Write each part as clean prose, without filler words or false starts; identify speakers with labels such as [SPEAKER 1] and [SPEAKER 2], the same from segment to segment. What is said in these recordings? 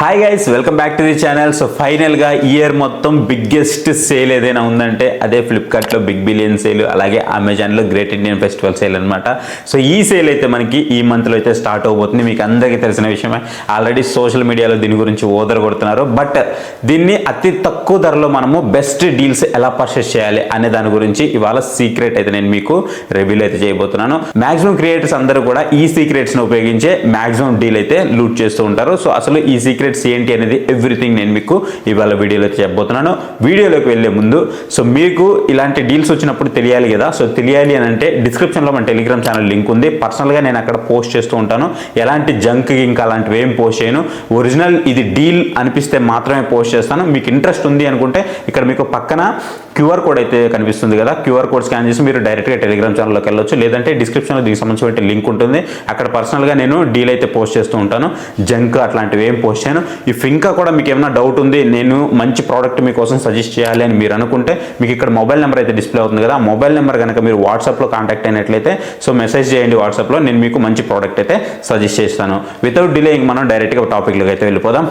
[SPEAKER 1] Hi guys, welcome back to the channel. So ఫైనల్గా year మొత్తం biggest sale ఏదైనా ఉందంటే అదే ఫ్లిప్కార్ట్లో బిగ్ బిలియన్ సేల్, అలాగే అమెజాన్లో గ్రేట్ ఇండియన్ ఫెస్టివల్ సేల్ అనమాట. సో ఈ సేల్ అయితే మనకి ఈ మంత్లో అయితే స్టార్ట్ అవబోతుంది. మీకు అందరికీ తెలిసిన విషయమే, ఆల్రెడీ సోషల్ మీడియాలో దీని గురించి ఓదర కొడుతున్నారు. బట్ దీన్ని అతి తక్కువ ధరలో మనము బెస్ట్ డీల్స్ ఎలా పర్చేస్ చేయాలి అనే దాని గురించి ఇవాళ సీక్రెట్ అయితే నేను మీకు రివీల్ అయితే చేయబోతున్నాను. మాక్సిమం క్రియేటర్స్ అందరూ కూడా ఈ సీక్రెట్స్ని ఉపయోగించే మాక్సిమం డీల్ అయితే లూట్ చేస్తూ ఉంటారు. సో అసలు ఈ సీక్రెట్స్ ఏంటి అనేది ఎవ్రీథింగ్ నేను మీకు ఇవాళ వీడియోలో అయితే చెప్పబోతున్నాను. వీడియోలోకి వెళ్ళే ముందు సో మీకు ఇలాంటి డీల్స్ వచ్చినప్పుడు తెలియాలి కదా. సో తెలియాలి అని అంటే డిస్క్రిప్షన్లో మన టెలిగ్రామ్ ఛానల్ లింక్ ఉంది. పర్సనల్గా నేను అక్కడ పోస్ట్ చేస్తూ ఉంటాను. ఎలాంటి జంక్ ఇంకా అలాంటివి ఏం పోస్ట్ చేయను. ఒరిజినల్ ఇది డీల్ అనిపిస్తే మాత్రమే పోస్ట్ చేస్తాను. మీకు ఇంట్రెస్ట్ ఉంది అనుకుంటే ఇక్కడ మీకు పక్కన క్యూఆర్ కోడ్ అయితే కనిపిస్తుంది కదా, క్యూఆర్ కోడ్ స్కాన్ చేసి మీరు డైరెక్ట్గా టెలిగ్రామ్ ఛానల్లోకి వెళ్ళొచ్చు. లేదంటే డిస్క్రిప్షన్లో దీనికి సంబంధించిన లింక్ ఉంటుంది. అక్కడ పర్సనల్గా నేను డీల్ అయితే పోస్ట్ చేస్తూ ఉంటాను. జంక్ అట్లాంటివి ఏం పోస్ట్ చేయను. ఇఫ్ ఇంకా కూడా మీకు ఏమైనా డౌట్ ఉంది, నేను మంచి ప్రోడక్ట్ మీకోసం సజెస్ట్ చేయాలి అని మీరు అనుకుంటే మీకు ఇక్కడ మొబైల్ నెంబర్ అయితే డిస్ప్లే అవుతుంది కదా, ఆ మొబైల్ నెంబర్ కనుక మీరు వాట్సాప్లో కాంటాక్ట్ అయినట్లయితే సో మెసేజ్ చేయండి వాట్సాప్లో, నేను మీకు మంచి ప్రోడక్ట్ అయితే సజెస్ట్ చేస్తాను. వితౌట్ డిలే ఇంక మనం డైరెక్ట్గా టాపిక్లోకి అయితే వెళ్ళిపోదాం.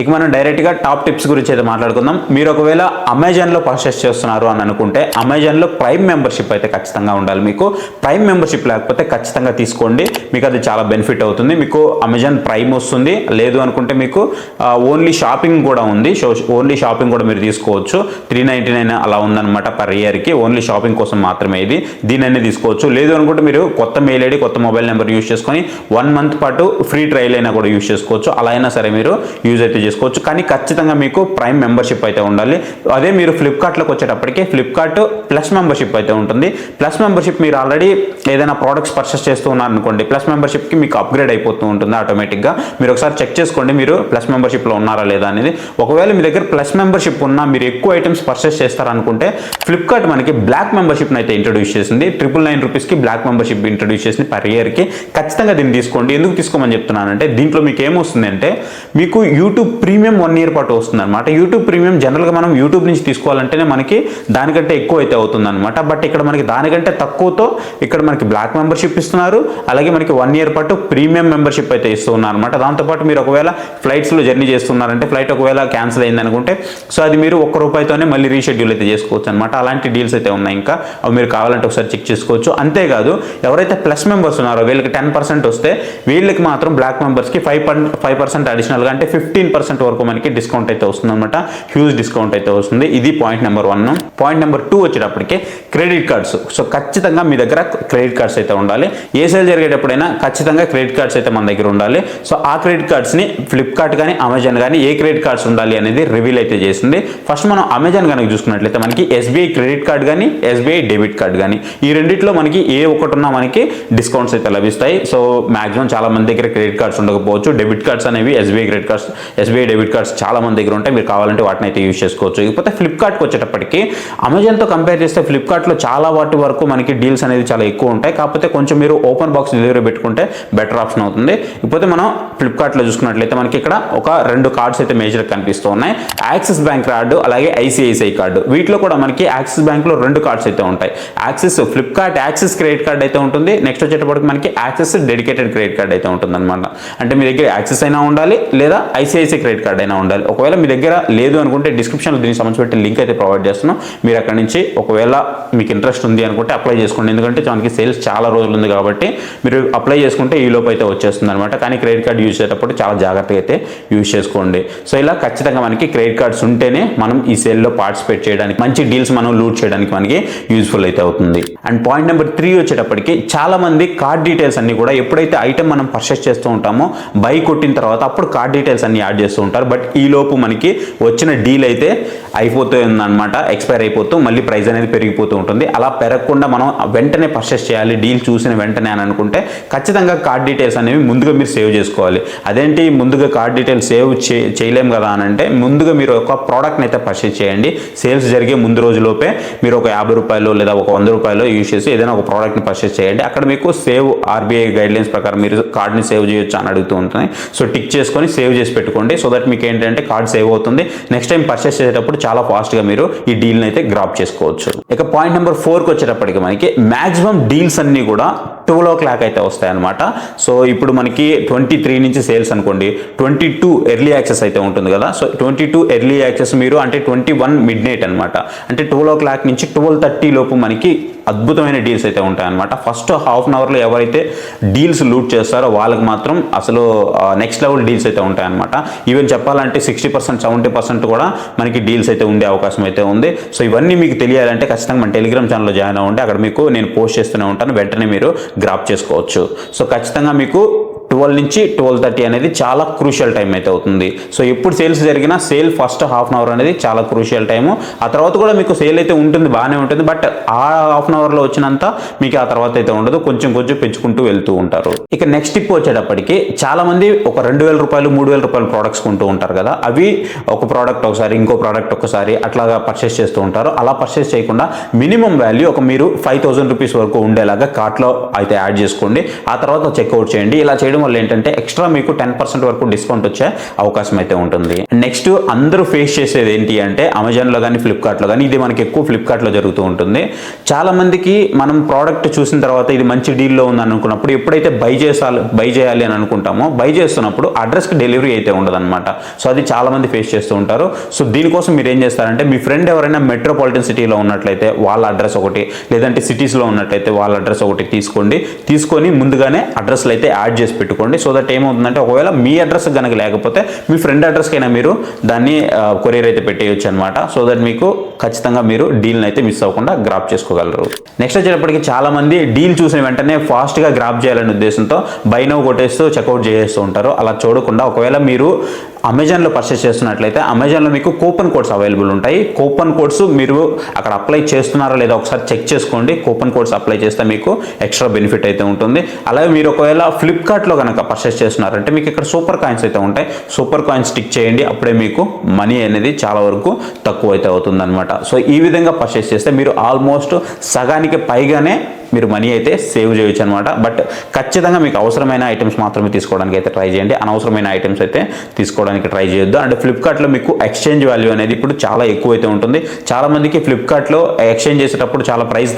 [SPEAKER 1] ఇక మనం డైరెక్ట్గా టాప్ టిప్స్ గురించి అయితే మాట్లాడుకుందాం. మీరు ఒకవేళ అమెజాన్లో పర్చేస్ చేస్తున్నారు అని అనుకుంటే అమెజాన్లో ప్రైమ్ మెంబర్షిప్ అయితే ఖచ్చితంగా ఉండాలి. మీకు ప్రైమ్ మెంబర్షిప్ లేకపోతే ఖచ్చితంగా తీసుకోండి, మీకు అది చాలా బెనిఫిట్ అవుతుంది. మీకు అమెజాన్ ప్రైమ్ వస్తుంది. లేదు అనుకుంటే మీకు ఓన్లీ షాపింగ్ కూడా ఉంది. సో ఓన్లీ షాపింగ్ కూడా మీరు తీసుకోవచ్చు. 399 అలా ఉందన్నమాట పర్ ఇయర్కి. ఓన్లీ షాపింగ్ కోసం మాత్రమే ఇది, దీన్ని తీసుకోవచ్చు. లేదు అనుకుంటే మీరు కొత్త మెయిల్ ఐడి కొత్త మొబైల్ నెంబర్ యూజ్ చేసుకొని 1 మంత్ పాటు ఫ్రీ ట్రయల్ అయినా కూడా యూజ్ చేసుకోవచ్చు. అలా అయినా సరే మీరు యూజ్ అయితే చేసుకోవచ్చు. కానీ ఖచ్చితంగా మీకు ప్రైమ్ మెంబర్షిప్ అయితే ఉండాలి. అదే మీరు ఫ్లిప్కార్ట్లోకి వచ్చేటప్పటికి ఫ్లిప్కార్ట్ ప్లస్ మెంబర్షిప్ అయితే ఉంటుంది. ప్లస్ మెంబర్షిప్ మీరు ఆల్రెడీ ఏదైనా ప్రోడక్ట్స్ పర్చేస్ చేస్తూ ఉన్నారనుకోండి, ప్లస్ మెంబర్షిప్కి మీకు అప్గ్రేడ్ అయిపోతూ ఉంటుంది ఆటోమేటిక్గా. మీరు ఒకసారి చెక్ చేసుకోండి మీరు ప్లస్ మెంబర్షిప్లో ఉన్నారా లేదా అనేది. ఒకవేళ మీ దగ్గర ప్లస్ మెంబర్షిప్ ఉన్నా మీరు ఎక్కువ ఐటమ్స్ పర్చేస్ చేస్తారనుకుంటే ఫ్లిప్కార్ట్ మనకి బ్లాక్ మెంబర్షిప్ని అయితే ఇంట్రొడ్యూస్ చేసింది. 999 రూపీస్కి బ్లాక్ మెంబర్షిప్ ఇంట్రొడ్యూస్ చేసింది పర్ ఇయర్కి. ఖచ్చితంగా దీన్ని తీసుకోండి. ఎందుకు తీసుకోమని చెప్తున్నానంటే దీంట్లో మీకు ఏమొస్తుంది అంటే మీకు యూట్యూబ్ ప్రీమియం 1 ఇయర్ పాటు వస్తుంది అనమాట. యూట్యూబ్ ప్రీమియం జనరల్గా మనం యూట్యూబ్ నుంచి తీసుకోవాలంటేనే మనకి దానికంటే ఎక్కువ అయితే అవుతుంది అనమాట. బట్ ఇక్కడ మనకి దానికంటే తక్కువతో ఇక్కడ మనకి బ్లాక్ మెంబర్షిప్ ఇస్తున్నారు. అలాగే మనకి 1 ఇయర్ పాటు ప్రీమియం మెంబర్షిప్ అయితే ఇస్తూ ఉన్నారు అనమాట. దాంతోపాటు మీరు ఒకవేళ ఫ్లైట్స్లో జర్నీ చేస్తున్నారంటే ఫ్లైట్ ఒకవేళ క్యాన్సిల్ అయింది అనుకుంటే సో అది మీరు ₹1 మళ్ళీ రీషెడ్యూల్ అయితే చేసుకోవచ్చు అనమాట. అలాంటి డీల్స్ అయితే ఉన్నాయి. ఇంకా అవి మీరు కావాలంటే ఒకసారి చెక్ చేసుకోవచ్చు. అంతేకాదు ఎవరైతే ప్లస్ మెంబర్స్ ఉన్నారో వీళ్ళకి 10% వస్తే వీళ్ళకి మాత్రం బ్లాక్ మెంబర్స్కి 5% అడిషనల్గా అంటే 15% వరకు మనకి డిస్కౌంట్ అయితే వస్తుంది అనమాట. హ్యూజ్ డిస్కౌంట్ అయితే వస్తుంది. ఇది పాయింట్ నెంబర్ 1. పాయింట్ నెంబర్ 2 వచ్చేటప్పటికి క్రెడిట్ కార్డ్స్. సో ఖచ్చితంగా మీ దగ్గర క్రెడిట్ కార్డ్స్ అయితే ఉండాలి. ఏ సేల్ జరిగేటప్పుడైనా ఖచ్చితంగా క్రెడిట్ కార్డ్స్ అయితే మన దగ్గర ఉండాలి. సో ఆ క్రెడిట్ కార్డ్స్ని ఫ్లిప్కార్ట్ కానీ అమెజాన్ కానీ ఏ క్రెడిట్ కార్డ్స్ ఉండాలి అనేది రివీల్ అయితే చేసింది. ఫస్ట్ మనం అమెజాన్ కనుక చూసుకున్నట్లయితే మనకి ఎస్బీఐ క్రెడిట్ కార్డ్ కానీ ఎస్బీఐ డెబిట్ కార్డ్ కానీ ఈ రెండిట్లో మనకి ఏ ఒకటి ఉన్నా మనకి డిస్కౌంట్స్ అయితే లభిస్తాయి. సో మాక్సిమం చాలా మంది దగ్గర క్రెడిట్ కార్డ్స్ ఉండకపోవచ్చు. డెబిట్ కార్డ్స్ అనేవి SBI credit cards SBI debit cards చాలా మంది దగ్గర ఉంటాయి. మీరు కావాలంటే వాటిని అయితే యూజ్ చేసుకోవచ్చు. ఇకపోతే ఫ్లిప్కార్ట్కి వచ్చేటప్పటికి అమెజాన్తో కంపేర్ చేస్తే ఫ్లిప్కార్ట్లో చాలా వాటి వరకు మనకి డీల్స్ అనేది చాలా ఎక్కువ ఉంటాయి. కాకపోతే కొంచెం మీరు ఓపెన్ బాక్స్ డెలివరీ పెట్టుకుంటే బెటర్ ఆప్షన్ అవుతుంది. ఇకపోతే మనం ఫ్లిప్కార్ట్లో చూసుకున్నట్లయితే మనకి ఇక్కడ ఒక 2 కార్డ్స్ అయితే మేజర్ కనిపిస్తూ ఉన్నాయి. యాక్సిస్ బ్యాంక్ కార్డు అలాగే ఐసిఐసిఐ కార్డు. వీటిలో కూడా మనకి యాక్సిస్ బ్యాంక్లో 2 కార్డ్స్ అయితే ఉంటాయి. Axis Flipkart axis credit card అయితే ఉంటుంది. నెక్స్ట్ వచ్చేటప్పటికి మనకి యాక్సిస్ డెడికేటెడ్ క్రెడిట్ కార్డ్ అయితే ఉంటుంది అనమాట. అంటే మీ దగ్గర యాక్సిస్ అయినా ఉండాలి లేదా ఐసిఐసిఐ క్రెడిట్ కార్డ్ అయినా ఉండాలి. ఒకవేళ మీ దగ్గర లేదు అనుకుంటే డిస్క్రిప్షన్లో దీనికి సంబంధించిన లింక్ అయితే ప్రొవైడ్ చేస్తున్నాం. మీరు అక్కడ నుంచి ఒకవేళ మీకు ఇంట్రెస్ట్ ఉంది అనుకుంటే అప్లై చేసుకోండి. ఎందుకంటే మనకి సేల్స్ చాలా రోజులు ఉంది కాబట్టి మీరు అప్లై చేసుకుంటే ఈ లోపు అయితే వచ్చేస్తుంది అనమాట. కానీ క్రెడిట్ కార్డ్ యూజ్ చేసేటప్పుడు చాలా జాగ్రత్తగా అయితే యూజ్ చేసుకోండి. సో ఇలా ఖచ్చితంగా మనకి క్రెడిట్ కార్డ్స్ ఉంటేనే మనం ఈ సేల్లో పార్టిసిపేట్ చేయడానికి మంచి డీల్స్ మనం లూట్ చేయడానికి మనకి యూజ్ఫుల్ అయితే అవుతుంది. అండ్ పాయింట్ నెంబర్ 3 వచ్చేటప్పటికి చాలా మంది కార్డ్ డీటెయిల్స్ అన్ని కూడా ఎప్పుడైతే ఐటమ్ మనం పర్చేస్ చేస్తూ ఉంటామో బై కొట్టిన తర్వాత అప్పుడు కార్డ్ డీటెయిల్స్ అన్ని యాడ్ చేస్తూ ఉంటారు. బట్ ఈ లోపు మనకి వచ్చిన డీల్ అయితే అయిపోతుంది అనమాట. ఎక్స్పైర్ అయిపోతూ మళ్ళీ ప్రైస్ అనేది పెరిగిపోతూ ఉంటుంది. అలా పెరగకుండా మనం వెంటనే పర్చేస్ చేయాలి డీల్ చూసిన వెంటనే అని అనుకుంటే ఖచ్చితంగా కార్డ్ డీటెయిల్స్ అనేవి ముందుగా మీరు సేవ్ చేసుకోవాలి. అదేంటి ముందుగా కార్డ్ డీటెయిల్స్ సేవ్ చేయలేము కదా అని అంటే ముందుగా మీరు ఒక ప్రోడక్ట్ని అయితే పర్చేస్ చేయండి. సేల్స్ జరిగే ముందు రోజులోపే మీరు ఒక ₹50 లేదా ఒక ₹100 యూజ్ చేసి ఏదైనా ఒక ప్రోడక్ట్ని పర్చేస్ చేయండి. అక్కడ మీకు సేవ్ ఆర్బీఐ గైడ్లైన్స్ ప్రకారం మీరు కార్డ్ని సేవ్ చేయొచ్చు అని అడుగుతూ ఉంటుంది. సో టిక్ చేసుకొని సేవ్ చేసి పెట్టుకోండి. సో దట్ మీకు ఏంటంటే కార్డ్ సేవ్ అవుతుంది. నెక్స్ట్ టైం పర్చేస్ చేసేటప్పుడు చాలా ఫాస్ట్గా మీరు ఈ డీల్ని అయితే గ్రాప్ చేసుకోవచ్చు. ఇక పాయింట్ నెంబర్ 4కి వచ్చేటప్పటికి మనకి మాక్సిమం డీల్స్ అన్ని కూడా 12 అయితే వస్తాయి అనమాట. సో ఇప్పుడు మనకి 23 నుంచి సేల్స్ అనుకోండి, 22 ఎర్లీ యాక్సెస్ అయితే ఉంటుంది కదా. సో 22 ఎర్లీ యాక్సెస్ మీరు అంటే 21 మిడ్ నైట్ అనమాట, అంటే 12 నుంచి 12:30 లోపు మనకి అద్భుతమైన డీల్స్ అయితే ఉంటాయన్నమాట. ఫస్ట్ హాఫ్ అన్ అవర్లో ఎవరైతే డీల్స్ లూట్ చేస్తారో వాళ్ళకి మాత్రం అసలు నెక్స్ట్ లెవెల్ డీల్స్ అయితే ఉంటాయన్నమాట. ఈవెన్ చెప్పాలంటే 60% 70% కూడా మనకి డీల్స్ అయితే ఉండే అవకాశం అయితే ఉంది. సో ఇవన్నీ మీకు తెలియాలంటే ఖచ్చితంగా మన టెలిగ్రామ్ ఛానల్లో జాయిన్ అవ్వండి. అక్కడ మీకు నేను పోస్ట్ చేస్తూనే ఉంటాను, వెంటనే మీరు గ్రాప్ చేసుకోవచ్చు. సో ఖచ్చితంగా మీకు 12 నుంచి 12:30 అనేది చాలా క్రూషియల్ టైం అయితే అవుతుంది. సో ఎప్పుడు సేల్స్ జరిగినా sale first half an hour అనేది చాలా క్రూషియల్ టైము. ఆ తర్వాత కూడా మీకు సేల్ అయితే ఉంటుంది, బాగానే ఉంటుంది. బట్ ఆ హాఫ్ అన్ అవర్లో వచ్చినంత మీకు ఆ తర్వాత అయితే ఉండదు, కొంచెం కొంచెం పెంచుకుంటూ వెళ్తూ ఉంటారు. ఇక నెక్స్ట్ టిప్ వచ్చేటప్పటికి చాలా మంది ఒక 2,000 రూపాయలు 3,000 రూపాయల ప్రోడక్ట్స్ కొంటూ ఉంటారు కదా. అవి ఒక ప్రోడక్ట్ ఒకసారి, ఇంకో ప్రోడక్ట్ ఒకసారి అట్లాగా పర్చేస్ చేస్తూ ఉంటారు. అలా పర్చేస్ చేయకుండా మినిమం వాల్యూ ఒక మీరు 5,000 రూపీస్ వరకు ఉండేలాగా కార్ట్లో అయితే యాడ్ చేసుకోండి. ఆ తర్వాత చెక్అవుట్ చేయండి. ఇలా చేయడం వల్ల ఏంటంటే ఎక్స్ట్రా మీకు 10% వరకు డిస్కౌంట్ వచ్చే అవకాశం అయితే ఉంటుంది. నెక్స్ట్ అందరూ ఫేస్ చేసేది ఏంటి అంటే అమెజాన్లో కానీ ఫ్లిప్కార్ట్లో కానీ, ఇది మనకి ఎక్కువ ఫ్లిప్కార్ట్లో జరుగుతూ ఉంటుంది. చాలా మందికి మనం ప్రోడక్ట్ చూసిన తర్వాత ఇది మంచి డీల్లో ఉంది అనుకున్నప్పుడు ఎప్పుడైతే బై చేయాలి అని అనుకుంటామో, బై చేస్తున్నప్పుడు అడ్రస్కి డెలివరీ అయితే ఉండదన్నమాట. సో అది చాలా మంది ఫేస్ చేస్తూ ఉంటారు. సో దీనికోసం మీరు ఏం చేస్తారంటే మీ ఫ్రెండ్ ఎవరైనా మెట్రోపాలిటన్ సిటీలో ఉన్నట్లయితే వాళ్ళ అడ్రస్ ఒకటి, లేదంటే సిటీస్లో ఉన్నట్లయితే వాళ్ళ అడ్రస్ ఒకటి తీసుకొని ముందుగానే అడ్రస్లు అయితే యాడ్ చేసి పెట్టుకోండి. సో దట్ ఏమవుతుందంటే ఒకవేళ మీ అడ్రస్ కనుక లేకపోతే మీ ఫ్రెండ్ అడ్రస్కైనా మీరు దాన్ని కొరియర్ అయితే పెట్టేయచ్చు అనమాట. సో దట్ మీకు ఖచ్చితంగా మీరు డీల్ని అయితే మిస్ అవ్వకుండా గ్రాప్ చేసుకోగలరు. నెక్స్ట్ వచ్చేటప్పటికి చాలా మంది డీల్ చూసిన వెంటనే ఫాస్ట్గా గ్రాప్ చేయాలనే ఉద్దేశంతో బై నౌ కొట్టేస్తూ చెక్అవుట్ చేసేస్తూ ఉంటారు. అలా చూడకుండా ఒకవేళ మీరు అమెజాన్లో పర్చేస్ చేస్తున్నట్లయితే అమెజాన్లో మీకు కూపన్ కోడ్స్ అవైలబుల్ ఉంటాయి. కూపన్ కోడ్స్ మీరు అక్కడ అప్లై చేస్తున్నారో లేదా ఒకసారి చెక్ చేసుకోండి. కూపన్ కోడ్స్ అప్లై చేస్తే మీకు ఎక్స్ట్రా బెనిఫిట్ అయితే ఉంటుంది. అలాగే మీరు ఒకవేళ ఫ్లిప్కార్ట్లో కనుక పర్చేస్ చేస్తున్నారంటే మీకు ఇక్కడ సూపర్ కాయిన్స్ అయితే ఉంటాయి. సూపర్ కాయిన్స్ టిక్ చేయండి, అప్పుడే మీకు మనీ అనేది చాలా వరకు తక్కువ అయితే అవుతుంది అనమాట. సో ఈ విధంగా పర్చేస్ చేస్తే మీరు ఆల్మోస్ట్ సగానికి పైగానే మీరు మనీ అయితే సేవ్ చేయొచ్చు అనమాట. బట్ ఖచ్చితంగా మీకు అవసరమైన ఐటమ్స్ మాత్రమే తీసుకోవడానికి అయితే ట్రై చేయండి, అనవసరమైన ఐటమ్స్ అయితే తీసుకోవడానికి ట్రై చేయొద్దు. అండ్ ఫ్లిప్కార్ట్లో మీకు ఎక్స్చేంజ్ వాల్యూ అనేది ఇప్పుడు చాలా ఎక్కువ అయితే ఉంటుంది. చాలా మందికి ఫ్లిప్కార్ట్లో ఎక్స్చేంజ్ చేసేటప్పుడు చాలా ప్రైస్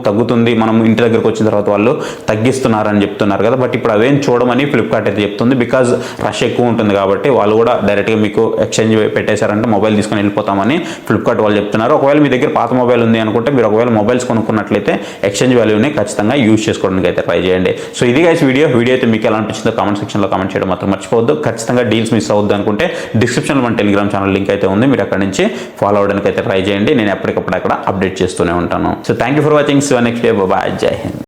[SPEAKER 1] తగ్గుతుంది, మనం ఇంటి దగ్గరకు వచ్చిన తర్వాత వాళ్ళు తగ్గిస్తున్నారని చెప్తున్నారు కదా. బట్ ఇప్పుడు అవేం చూడమని ఫ్లిప్కార్ట్ అయితే చెప్తుంది. బికాజ్ రష్ ఎక్కువ ఉంటుంది కాబట్టి వాళ్ళు కూడా డైరెక్ట్గా మీకు ఎక్స్చేంజ్ పెట్టేశారంటే మొబైల్ తీసుకొని వెళ్ళిపోతామని ఫ్లిప్కార్ట్ వాళ్ళు చెప్తున్నారు. ఒకవేళ మీ దగ్గర పాత మొబైల్ ఉంది అనుకుంటే మీరు ఒకవేళ మొబైల్స్ కొనుక్కున్నట్లయితే ఎక్స్చేంజ్ వాల్యూ ఖచ్చితంగా యూజ్ చేసుకోవడానికి అయితే ట్రై చేయండి. సో ఇది గైస్ వీడియో అయితే మీకు ఎలా అనిపించిందో కామెంట్ సెక్షన్లో కామెంట్ చేయడం మాత్రం మర్చిపోవద్దు. ఖచ్చితంగా డీల్స్ మిస్ అవ్వద్దు అనుకుంటే డిస్క్రిప్షన్లో మన టెలిగ్రామ్ ఛానల్ లింక్ అయితే ఉంది, మీరు అక్కడ నుంచి ఫాలో అవ్వడానికి అయితే ట్రై చేయండి. నేను ఎప్పటికప్పుడు అక్కడ అప్డేట్ చేస్తూనే ఉంటాను. So thank you for watching. Next day bye, Jai Hind.